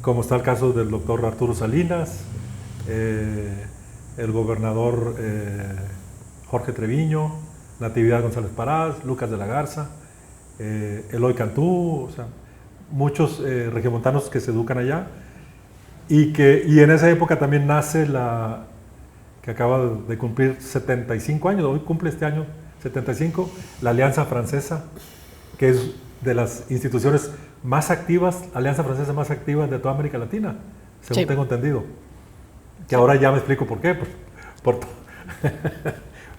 como está el caso del doctor Arturo Salinas, el gobernador Jorge Treviño, Natividad González Parás, Lucas de la Garza, Eloy Cantú, o sea, muchos regiomontanos que se educan allá, y en esa época también nace que acaba de cumplir 75 años, hoy cumple este año 75, la Alianza Francesa, que es de las instituciones más activas, Alianza Francesa más activa de toda América Latina, según tengo entendido. Que ahora ya me explico por qué,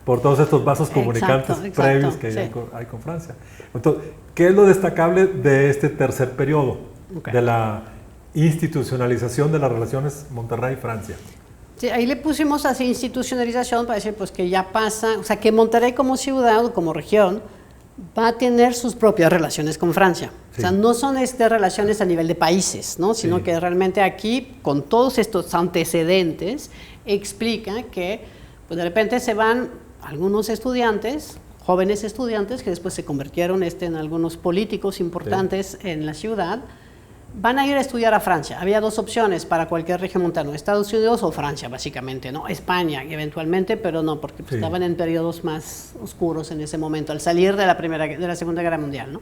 por todos estos vasos comunicantes previos que hay con Francia. Entonces, ¿qué es lo destacable de este tercer periodo de la institucionalización de las relaciones Monterrey-Francia? Sí, ahí le pusimos así institucionalización para decir pues que ya pasa, o sea que Monterrey como ciudad o como región va a tener sus propias relaciones con Francia. Sí. O sea, no son relaciones a nivel de países, ¿no? Sino sí, que realmente aquí, con todos estos antecedentes, explica que pues de repente se van algunos estudiantes, jóvenes estudiantes, que después se convirtieron en algunos políticos importantes sí, en la ciudad, van a ir a estudiar a Francia. Había dos opciones para cualquier regiomontano, Estados Unidos o Francia, básicamente, ¿no? España, eventualmente, pero no, porque sí, estaban en periodos más oscuros en ese momento, al salir de la Segunda Guerra Mundial, ¿no?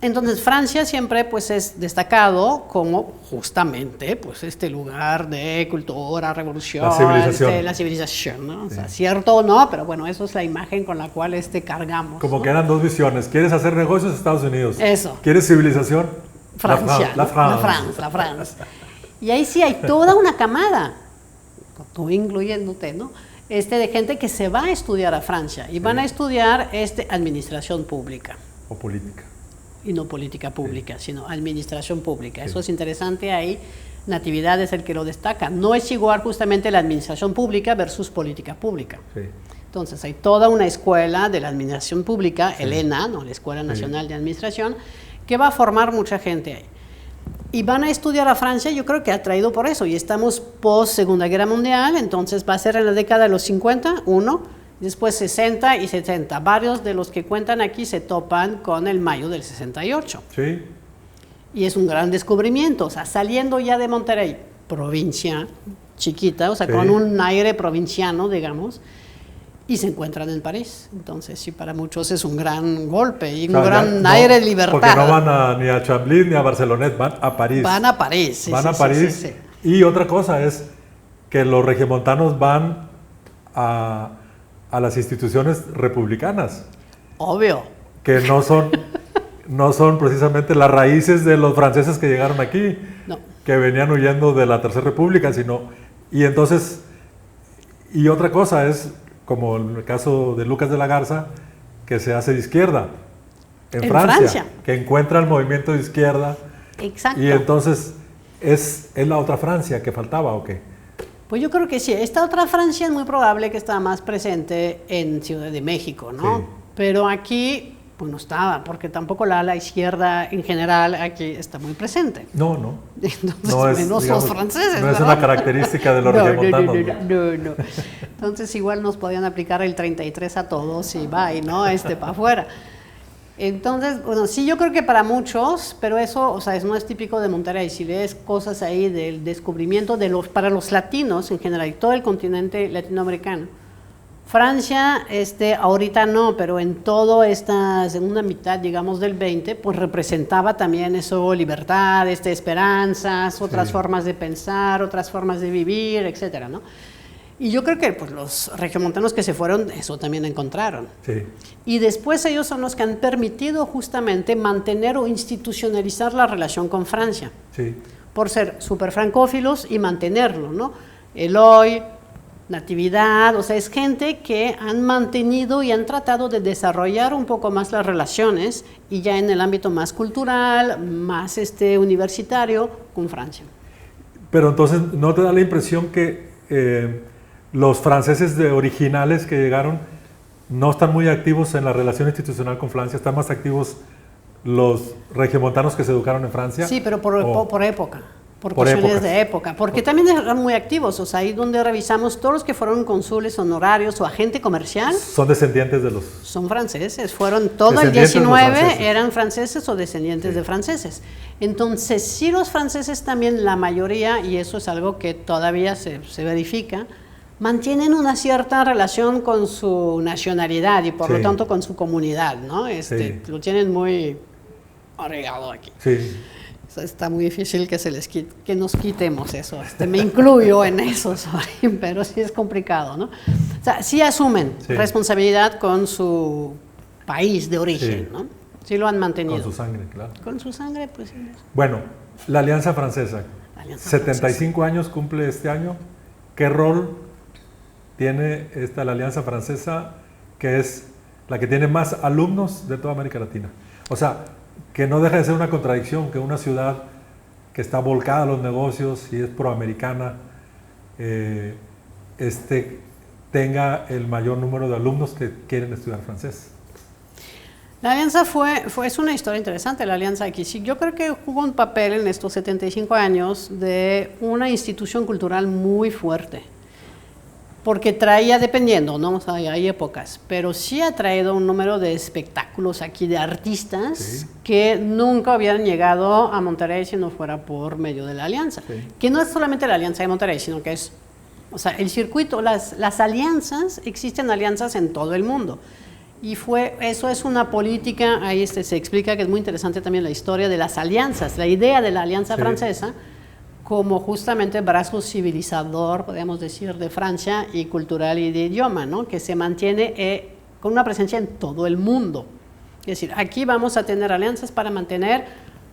Entonces, Francia siempre pues, es destacado como justamente pues, este lugar de cultura, revolución, la civilización, ¿no? Sí. O sea, cierto o no, pero bueno, eso es la imagen con la cual cargamos. Como ¿no? que eran dos visiones. ¿Quieres hacer negocios? Estados Unidos. Eso. ¿Quieres civilización? Francia. La France. Y ahí sí hay toda una camada, tú incluyéndote, ¿no? De gente que se va a estudiar a Francia y sí, van a estudiar administración pública. O política. Y no política pública, sí, sino administración pública. Sí. Eso es interesante ahí. Natividad es el que lo destaca. No es igual justamente la administración pública versus política pública. Sí. Entonces hay toda una escuela de la administración pública, sí, ELENA, ¿no? La Escuela Nacional sí, de Administración, que va a formar mucha gente ahí. Y van a estudiar a Francia, yo creo que ha traído por eso. Y estamos post Segunda Guerra Mundial, entonces va a ser en la década de los 50, después 60 y 70. Varios de los que cuentan aquí se topan con el mayo del 68. Sí. Y es un gran descubrimiento, o sea, saliendo ya de Monterrey, provincia chiquita, o sea, sí, con un aire provinciano, digamos, y se encuentran en París. Entonces, sí, para muchos es un gran golpe y un gran aire de libertad. Porque no van ni a Chambly ni a Barcelonet, van a París. Van a París, sí. Van a París. Sí. Y otra cosa es que los regiomontanos van a las instituciones republicanas. Obvio. Que no son precisamente las raíces de los franceses que llegaron aquí, no, que venían huyendo de la Tercera República, y otra cosa es, como en el caso de Lucas de la Garza, que se hace de izquierda en Francia, que encuentra el movimiento de izquierda. Exacto. Y entonces, ¿es la otra Francia que faltaba o qué? Pues yo creo que sí. Esta otra Francia es muy probable que estaba más presente en Ciudad de México, ¿no? Sí. Pero aquí, pues no estaba, porque tampoco la ala izquierda en general aquí está muy presente. No. Entonces, no es, menos digamos, los franceses, no es ¿verdad? una característica de los regiomontanos. No. Entonces igual nos podían aplicar el 33 a todos y bye, ¿no? Para afuera. Entonces, bueno, sí, yo creo que para muchos, pero eso, o sea, no es típico de Monterrey. Si lees cosas ahí del descubrimiento para los latinos en general y todo el continente latinoamericano, Francia, ahorita no, pero en toda esta segunda mitad, digamos, del 20, pues representaba también eso, libertad, esperanzas, otras formas de pensar, otras formas de vivir, etcétera, ¿no? Y yo creo que pues, los regiomontanos que se fueron, eso también encontraron. Sí. Y después ellos son los que han permitido justamente mantener o institucionalizar la relación con Francia. Sí. Por ser súper francófilos y mantenerlo, ¿no? Eloy, Natividad, o sea, es gente que han mantenido y han tratado de desarrollar un poco más las relaciones y ya en el ámbito más cultural, más universitario con Francia. Pero entonces, ¿no te da la impresión que los franceses originales que llegaron no están muy activos en la relación institucional con Francia? ¿Están más activos los regiomontanos que se educaron en Francia? Sí, pero por época. Por cuestiones de época, porque también eran muy activos, o sea, ahí donde revisamos todos los que fueron cónsules honorarios o agente comercial. Son descendientes de los... Son franceses, fueron todo el 19 eran franceses o descendientes de franceses. Entonces, sí los franceses también, la mayoría, y eso es algo que todavía se verifica, mantienen una cierta relación con su nacionalidad y por lo tanto con su comunidad, ¿no? Lo tienen muy arreglado aquí. Sí. Está muy difícil que nos quitemos eso. Me incluyo en eso, pero sí es complicado, ¿no? O sea, sí asumen responsabilidad con su país de origen, ¿no? Sí lo han mantenido. Con su sangre, claro. Con su sangre, pues sí. Bueno, la Alianza Francesa. 75 años cumple este año. ¿Qué rol tiene la Alianza Francesa, que es la que tiene más alumnos de toda América Latina? O sea, que no deja de ser una contradicción que una ciudad que está volcada a los negocios y es proamericana tenga el mayor número de alumnos que quieren estudiar francés. La alianza es una historia interesante, la alianza aquí. Sí, yo creo que jugó un papel en estos 75 años de una institución cultural muy fuerte. Porque traía, dependiendo, ¿no? O sea, hay épocas, pero sí ha traído un número de espectáculos aquí de artistas que nunca hubieran llegado a Monterrey si no fuera por medio de la alianza. Que no es solamente la alianza de Monterrey, sino que es, o sea, el circuito, las alianzas, existen alianzas en todo el mundo. Y eso es una política, ahí se explica que es muy interesante también la historia de las alianzas, la idea de la alianza francesa, como justamente brazo civilizador, podríamos decir, de Francia y cultural y de idioma, ¿no? Que se mantiene con una presencia en todo el mundo. Es decir, aquí vamos a tener alianzas para mantener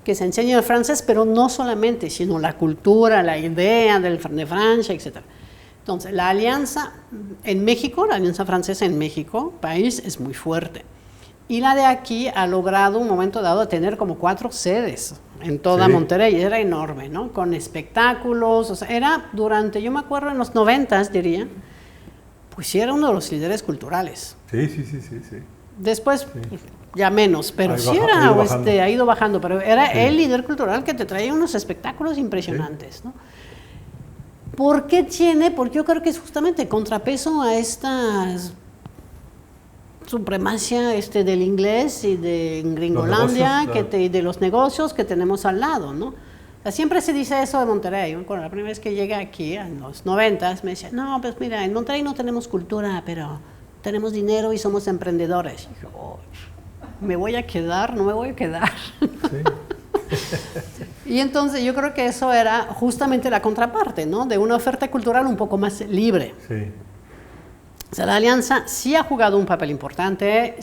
que se enseñe el francés, pero no solamente, sino la cultura, la idea de Francia, etc. Entonces, la alianza en México, la alianza francesa en México, país, es muy fuerte. Y la de aquí ha logrado un momento dado tener como 4 sedes en toda Monterrey, era enorme, ¿no? Con espectáculos, o sea, era durante, yo me acuerdo en los 90s, diría, pues sí era uno de los líderes culturales. Sí. Después, ya menos, pero sí ha ido bajando, pero era el líder cultural que te traía unos espectáculos impresionantes, ¿no? ¿Por qué tiene? Porque yo creo que es justamente contrapeso a estas supremacia del inglés y de Gringolandia, y de los negocios que tenemos al lado, ¿no? O sea, siempre se dice eso de Monterrey. La primera vez que llegué aquí, en los 90s, me decían, no, pues mira, en Monterrey no tenemos cultura, pero tenemos dinero y somos emprendedores. Y yo, ¿me voy a quedar? No me voy a quedar. Y entonces yo creo que eso era justamente la contraparte, ¿no? De una oferta cultural un poco más libre. Sí. O sea, la alianza sí ha jugado un papel importante,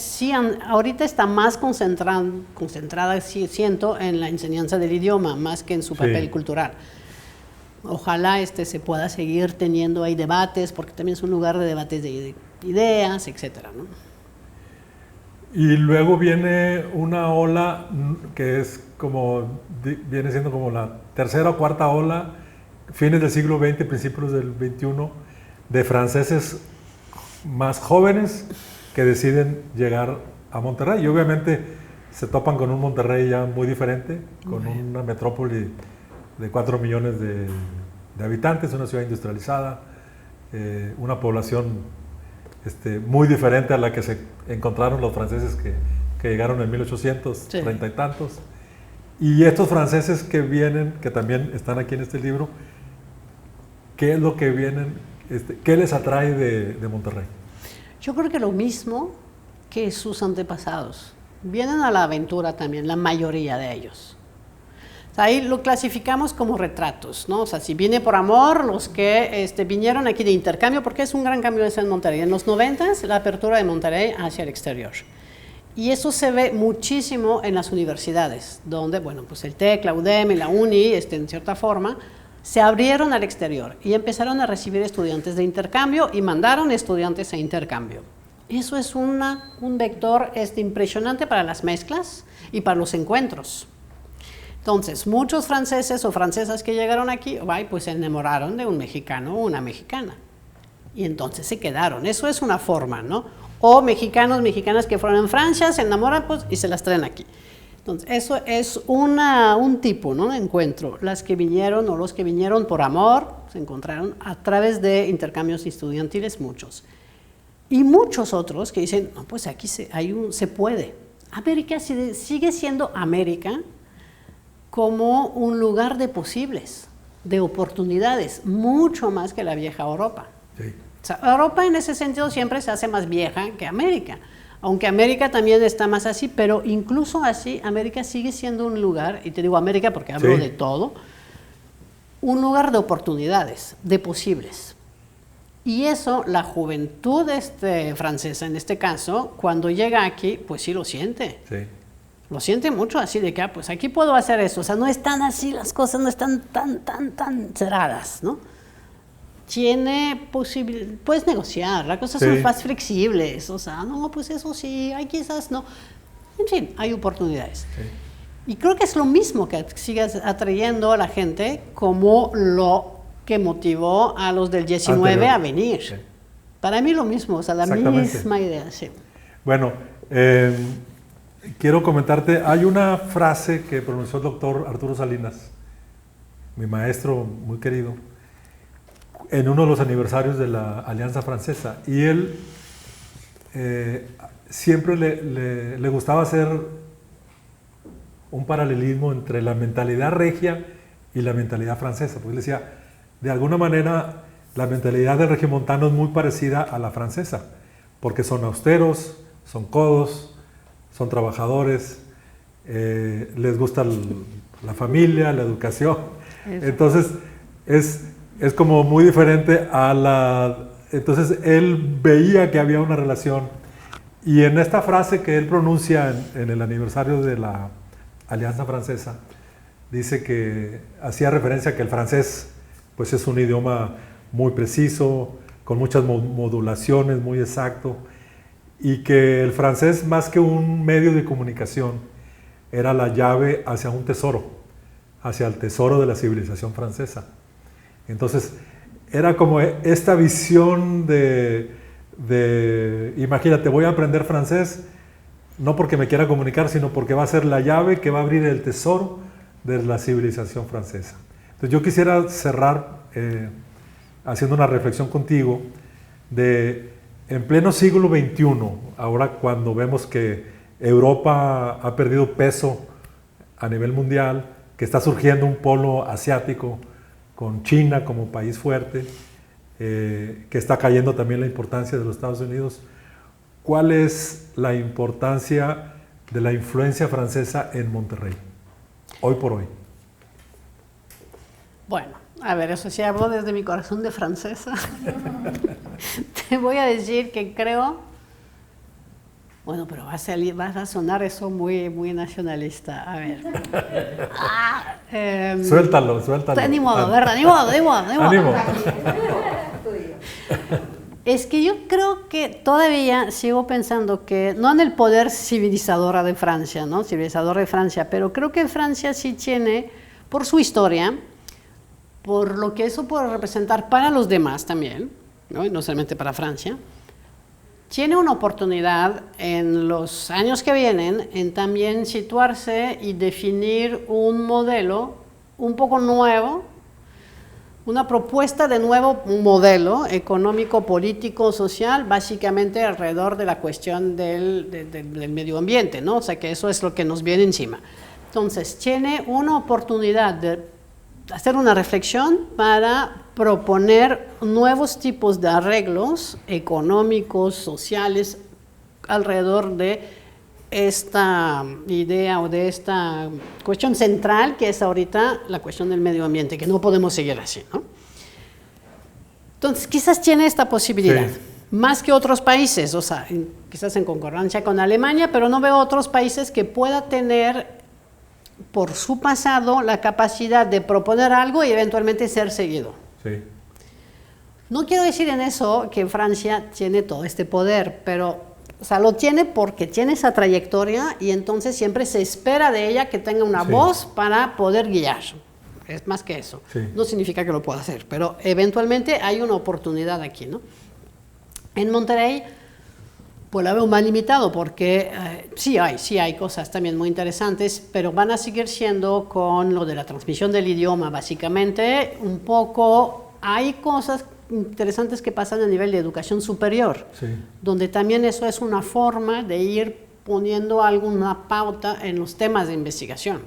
ahorita está más concentrada, siento, en la enseñanza del idioma, más que en su papel cultural. Ojalá se pueda seguir teniendo ahí debates, porque también es un lugar de debates de ideas, etcétera, ¿no? Y luego viene una ola que es viene siendo como la tercera o cuarta ola, fines del siglo XX, principios del XXI, de franceses más jóvenes que deciden llegar a Monterrey y obviamente se topan con un Monterrey ya muy diferente, con una metrópoli de 4 millones de habitantes, una ciudad industrializada, una población muy diferente a la que se encontraron los franceses que llegaron en 1830 y tantos. Y estos franceses que vienen, que también están aquí en este libro, ¿qué es lo que vienen? ¿Qué les atrae de Monterrey? Yo creo que lo mismo que sus antepasados. Vienen a la aventura también, la mayoría de ellos. O sea, ahí lo clasificamos como retratos, ¿no? O sea, si viene por amor, los que vinieron aquí de intercambio, porque es un gran cambio eso en Monterrey. En los 90s, la apertura de Monterrey hacia el exterior. Y eso se ve muchísimo en las universidades, donde, bueno, pues el TEC, la UDEM y la UNI, en cierta forma, se abrieron al exterior y empezaron a recibir estudiantes de intercambio y mandaron estudiantes a intercambio. Eso es un vector impresionante para las mezclas y para los encuentros. Entonces, muchos franceses o francesas que llegaron aquí, pues se enamoraron de un mexicano o una mexicana. Y entonces se quedaron. Eso es una forma, ¿no? O mexicanos, mexicanas que fueron en Francia, se enamoran pues, y se las traen aquí. Entonces, eso es un tipo, ¿no?, de encuentro. Las que vinieron o los que vinieron por amor se encontraron a través de intercambios estudiantiles, muchos. Y muchos otros que dicen, no, pues aquí se puede. América sigue siendo América como un lugar de posibles, de oportunidades, mucho más que la vieja Europa. Sí. O sea, Europa en ese sentido siempre se hace más vieja que América, aunque América también está más así, pero incluso así América sigue siendo un lugar, y te digo América porque hablo de todo, un lugar de oportunidades, de posibles. Y eso la juventud francesa en este caso, cuando llega aquí, pues sí lo siente. Sí. Lo siente mucho así de que, pues aquí puedo hacer eso. O sea, no están así, las cosas no están tan cerradas, ¿no? Tiene posibilidad, puedes negociar, las cosas son más flexibles, o sea, no, pues eso sí, hay quizás no. En fin, hay oportunidades. Sí. Y creo que es lo mismo que sigas atrayendo a la gente como lo que motivó a los del 19 a venir. Sí. Para mí lo mismo, o sea, la misma idea. Sí. Bueno, quiero comentarte, hay una frase que pronunció el doctor Arturo Salinas, mi maestro muy querido, en uno de los aniversarios de la Alianza Francesa, y él siempre le gustaba hacer un paralelismo entre la mentalidad regia y la mentalidad francesa, porque él decía, de alguna manera la mentalidad del regiomontano es muy parecida a la francesa, porque son austeros, son codos, son trabajadores, les gusta la familia, la educación. Eso. Entonces es como muy diferente a la... Entonces él veía que había una relación, y en esta frase que él pronuncia en el aniversario de la Alianza Francesa, dice que hacía referencia a que el francés pues es un idioma muy preciso, con muchas modulaciones, muy exacto, y que el francés, más que un medio de comunicación, era la llave hacia un tesoro, hacia el tesoro de la civilización francesa. Entonces, era como esta visión de imagínate, voy a aprender francés, no porque me quiera comunicar, sino porque va a ser la llave que va a abrir el tesoro de la civilización francesa. Entonces, yo quisiera cerrar haciendo una reflexión contigo de, en pleno siglo XXI, ahora cuando vemos que Europa ha perdido peso a nivel mundial, que está surgiendo un polo asiático con China como país fuerte, que está cayendo también la importancia de los Estados Unidos. ¿Cuál es la importancia de la influencia francesa en Monterrey, hoy por hoy? Bueno, a ver, eso sí hablo desde mi corazón de francesa. Te voy a decir que creo, bueno, pero va a sonar eso muy nacionalista. A ver. Suéltalo. Ni modo, ¿verdad? Ni modo. Ánimo. Es que yo creo que todavía sigo pensando que, no en el poder civilizador de Francia, ¿no? Civilizador de Francia, pero creo que Francia sí tiene, por su historia, por lo que eso puede representar para los demás también, ¿no? Y no solamente para Francia, tiene una oportunidad en los años que vienen en también situarse y definir un modelo un poco nuevo, una propuesta de nuevo modelo económico, político, social, básicamente alrededor de la cuestión del medio ambiente, ¿no? O sea que eso es lo que nos viene encima. Entonces, tiene una oportunidad de hacer una reflexión para proponer nuevos tipos de arreglos económicos, sociales, alrededor de esta idea o de esta cuestión central que es ahorita la cuestión del medio ambiente, que no podemos seguir así, ¿no? Entonces, quizás tiene esta posibilidad, sí, más que otros países, o sea, quizás en concordancia con Alemania, pero no veo otros países que pueda tener por su pasado, la capacidad de proponer algo y eventualmente ser seguido. Sí. No quiero decir en eso que Francia tiene todo este poder, pero o sea, lo tiene porque tiene esa trayectoria y entonces siempre se espera de ella que tenga una voz para poder guiar. Es más que eso. Sí. No significa que lo pueda hacer, pero eventualmente hay una oportunidad aquí, ¿no? En Monterrey, pues la veo más limitado porque sí hay cosas también muy interesantes, pero van a seguir siendo con lo de la transmisión del idioma, básicamente. Un poco, hay cosas interesantes que pasan a nivel de educación superior, Sí. donde también eso es una forma de ir poniendo alguna pauta en los temas de investigación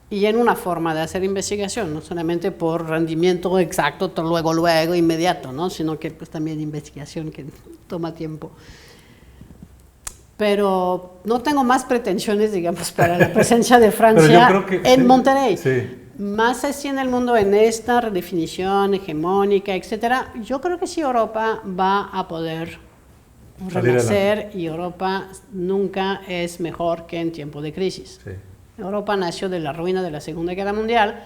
y en una forma de hacer investigación, no solamente por rendimiento exacto, luego, inmediato, ¿no? Sino que pues también investigación que toma tiempo. Pero no tengo más pretensiones, digamos, para la presencia de Francia en Monterrey. Sí. Más así en el mundo, en esta redefinición hegemónica, etcétera, yo creo que sí Europa va a poder renacer y Europa nunca es mejor que en tiempo de crisis. Sí. Europa nació de la ruina de la Segunda Guerra Mundial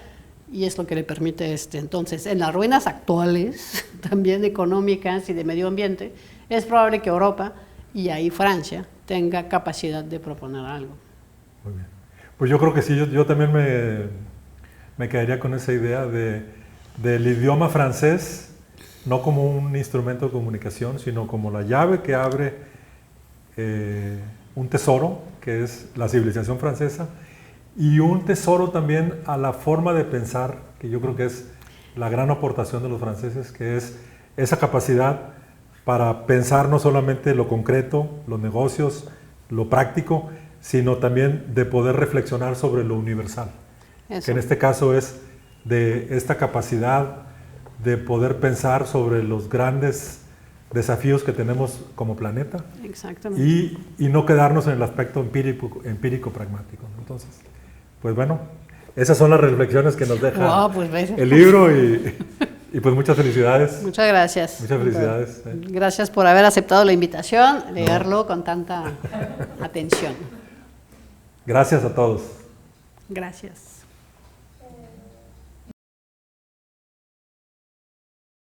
y es lo que le permite entonces, en las ruinas actuales, también económicas y de medio ambiente, es probable que Europa y ahí Francia tenga capacidad de proponer algo. Muy bien. Pues yo creo que sí, yo también me quedaría con esa idea del idioma francés, no como un instrumento de comunicación, sino como la llave que abre un tesoro, que es la civilización francesa, y un tesoro también a la forma de pensar, que yo creo que es la gran aportación de los franceses, que es esa capacidad para pensar no solamente lo concreto, los negocios, lo práctico, sino también de poder reflexionar sobre lo universal. Eso. Que en este caso es de esta capacidad de poder pensar sobre los grandes desafíos que tenemos como planeta. Exactamente. Y no quedarnos en el aspecto empírico pragmático, ¿no? Entonces, pues bueno, esas son las reflexiones que nos deja el libro y pues muchas felicidades. Muchas gracias. Muchas felicidades. Gracias por haber aceptado la invitación, leerlo con tanta atención. Gracias a todos. Gracias.